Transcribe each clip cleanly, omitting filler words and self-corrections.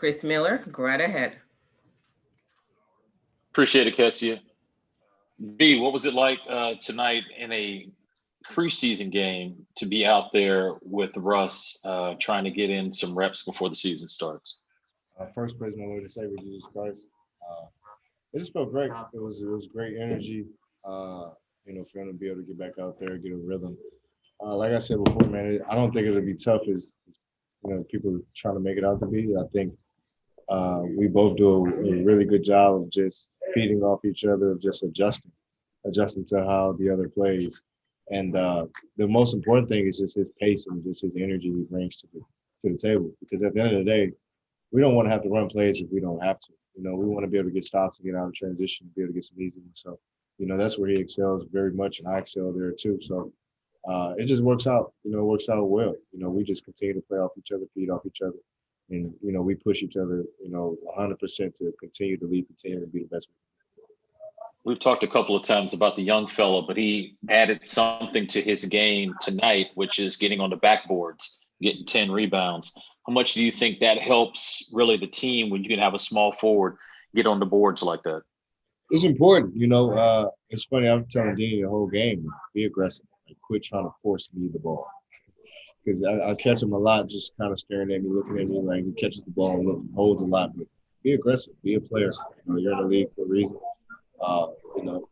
Chris Miller, go right ahead. Appreciate it, Ketsia. B, what was it like tonight in a preseason game to be out there with Russ trying to get in some reps before the season starts? First praise my Lord and Savior Jesus Christ. It just felt great. It was great energy. For him to be able to get back out there, get a rhythm. Like I said before, man, I don't think it'll be tough as people trying to make it out to be. I think we both do a really good job of just feeding off each other, of just adjusting to how the other plays. And the most important thing is just his pace and just his energy he brings to the table. Because at the end of the day, we don't want to have to run plays if we don't have to. We want to be able to get stops and get out of transition, be able to get some easy ones. So, that's where he excels very much, and I excel there too. So it just works out. It works out well. We just continue to play off each other, feed off each other, and we push each other. 100% to continue to lead the team and be the best. We've talked a couple of times about the young fella, but he added something to his game tonight, which is getting on the backboards, getting 10 rebounds. How much do you think that helps really the team when you can have a small forward get on the boards like that? It's important. It's funny. I'm telling Dean the whole game, be aggressive. Quit trying to force me the ball. Because I catch him a lot just kind of staring at me, looking at me like he catches the ball and holds a lot. But be aggressive. Be a player. You're in the league for a reason.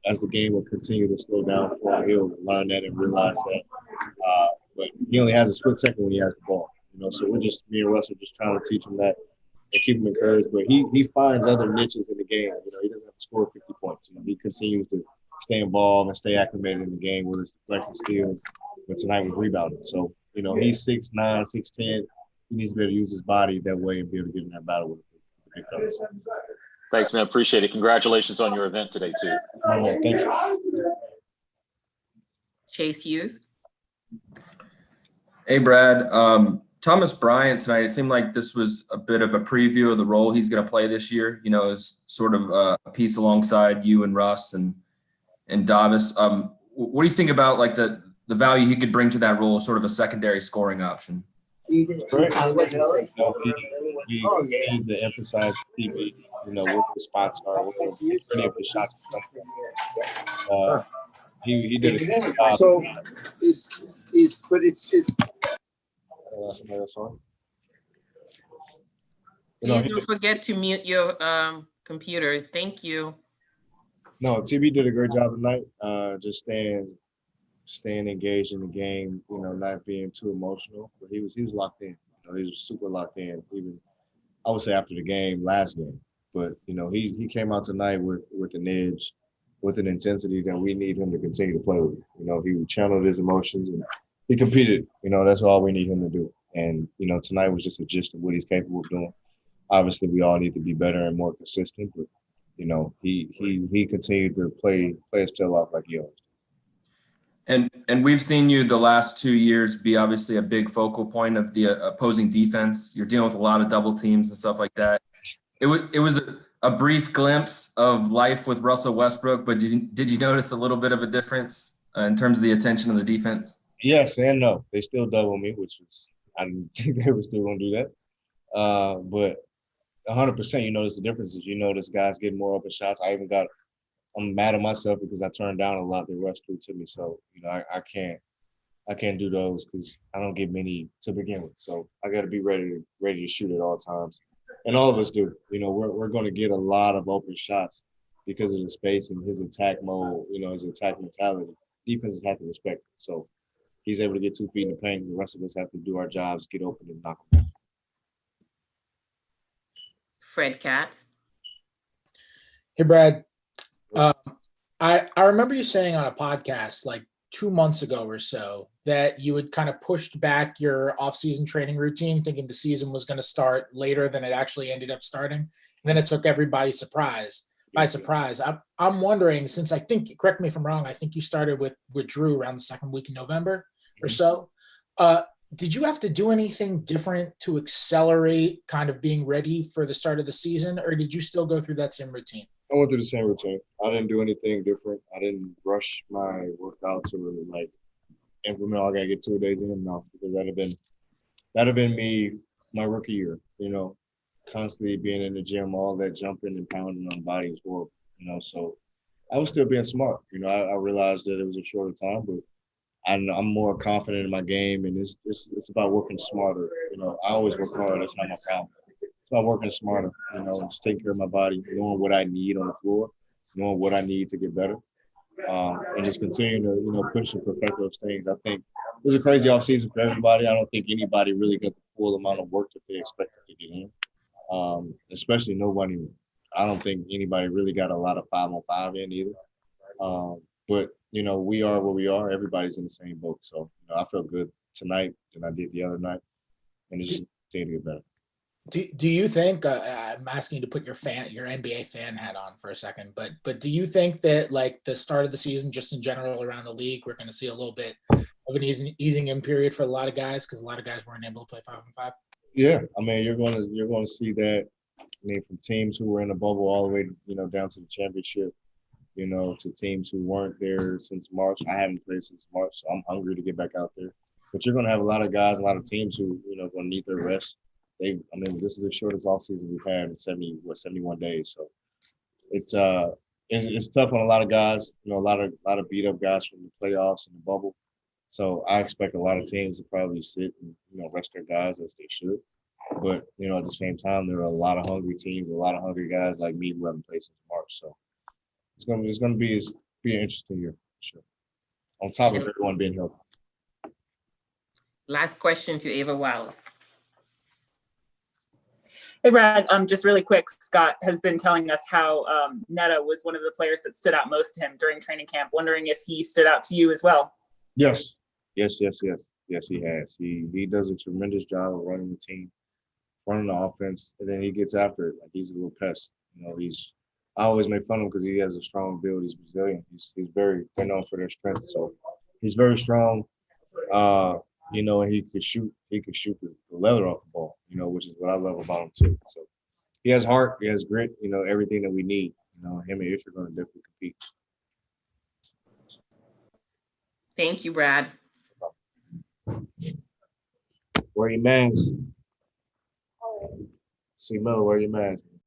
As the game will continue to slow down for him, he'll learn that and realize that. But he only has a split second when he has the ball. So me and Russ are just trying to teach him that and keep him encouraged. But he finds other niches in the game. He doesn't have to score 50 points. He continues to stay involved and stay acclimated in the game with his deflection steals. But tonight was rebounding. So, he's 6'9", 6'10". He needs to be able to use his body that way and be able to get in that battle with the big fellas. Thanks, man. Appreciate it. Congratulations on your event today, too. Thank you. Chase Hughes. Hey, Brad. Thomas Bryant tonight, it seemed like this was a bit of a preview of the role he's going to play this year, as sort of a piece alongside you and Russ and Davis. What do you think about the value he could bring to that role as sort of a secondary scoring option? Great. We need to emphasize TV, what the spots are, what any of the shots are. He did a good job. So it's somebody else on? Please don't forget to mute your computers. Thank you. No, TB did a great job tonight. Just staying engaged in the game. Not being too emotional. But he was locked in. He was super locked in. Even I would say after the game, last game. But he came out tonight with an edge, with an intensity that we need him to continue to play with. He channeled his emotions and he competed. That's all we need him to do. And tonight was just a gist of what he's capable of doing. Obviously, we all need to be better and more consistent. But he continued to play his tail off like he always did. And we've seen you the last 2 years be obviously a big focal point of the opposing defense. You're dealing with a lot of double teams and stuff like that. It was a brief glimpse of life with Russell Westbrook, but did you notice a little bit of a difference in terms of the attention of the defense? Yes and no. They still double me, which was I didn't think they were still going to do that. But 100%, you notice the differences. This guy's getting more open shots. I'm mad at myself because I turned down a lot that rushed through to me. So, I can't do those because I don't get many to begin with. So I got to be ready to shoot at all times. And all of us do. We're going to get a lot of open shots because of the space and his attack mode, his attack mentality. Defenses have to respect it. So he's able to get 2 feet in the paint. The rest of us have to do our jobs, get open and knock them down. Fred Katz. Hey, Brad. I remember you saying on a podcast 2 months ago or so that you had kind of pushed back your off-season training routine, thinking the season was going to start later than it actually ended up starting. And then it took everybody by surprise. I'm wondering, since I think, correct me if I'm wrong, I think you started with Drew around the second week in November or so. Did you have to do anything different to accelerate kind of being ready for the start of the season, or did you still go through that same routine? I went through the same routine. I didn't do anything different. I didn't rush my workouts or implement. I gotta get 2 days in. No, because that'd have been me my rookie year. constantly being in the gym, all that jumping and pounding on the body is horrible, So I was still being smart. I realized that it was a shorter time, but I'm more confident in my game, and it's about working smarter. I always work hard. That's not my problem. It's about working smarter. And just taking care of my body, knowing what I need on the floor, knowing what I need to get better, and just continuing to push and perfect those things. I think it was a crazy offseason for everybody. I don't think anybody really got the full amount of work that they expected to get in. Especially nobody. I don't think anybody really got a lot of 5-on-5 in either. But we are where we are. Everybody's in the same boat. So I felt good tonight than I did the other night, and it's just continue to get better. Do you think I'm asking you to put your NBA fan hat on for a second, but do you think that like the start of the season, just in general around the league, we're going to see a little bit of an easing in period for a lot of guys because a lot of guys weren't able to play 5-on-5? Yeah, I mean you're going to see that. I mean from teams who were in the bubble all the way down to the championship, to teams who weren't there since March. I haven't played since March, so I'm hungry to get back out there. But you're going to have a lot of guys, a lot of teams who going to need their rest. This is the shortest offseason we've had in 71 days. So it's tough on a lot of guys. A lot of beat up guys from the playoffs and the bubble. So I expect a lot of teams to probably sit and rest their guys as they should. But at the same time, there are a lot of hungry teams, a lot of hungry guys like me who haven't played since March. So it's gonna be an interesting year, for sure. On top of everyone being healthy. Last question to Ava Wallace. Hey, Brad, just really quick, Scott has been telling us how Netta was one of the players that stood out most to him during training camp. Wondering if he stood out to you as well. Yes, he has. He does a tremendous job of running the team, running the offense, and then he gets after it. Like he's a little pest. I always make fun of him because he has a strong build. He's Brazilian. They're known for their strength. So he's very strong. And he could shoot the leather off the ball, which is what I love about him too. So he has heart, he has grit, everything that we need. Him and Ish are going to definitely compete. Thank you, Brad. Wear your mask. See Miller, wear your mask.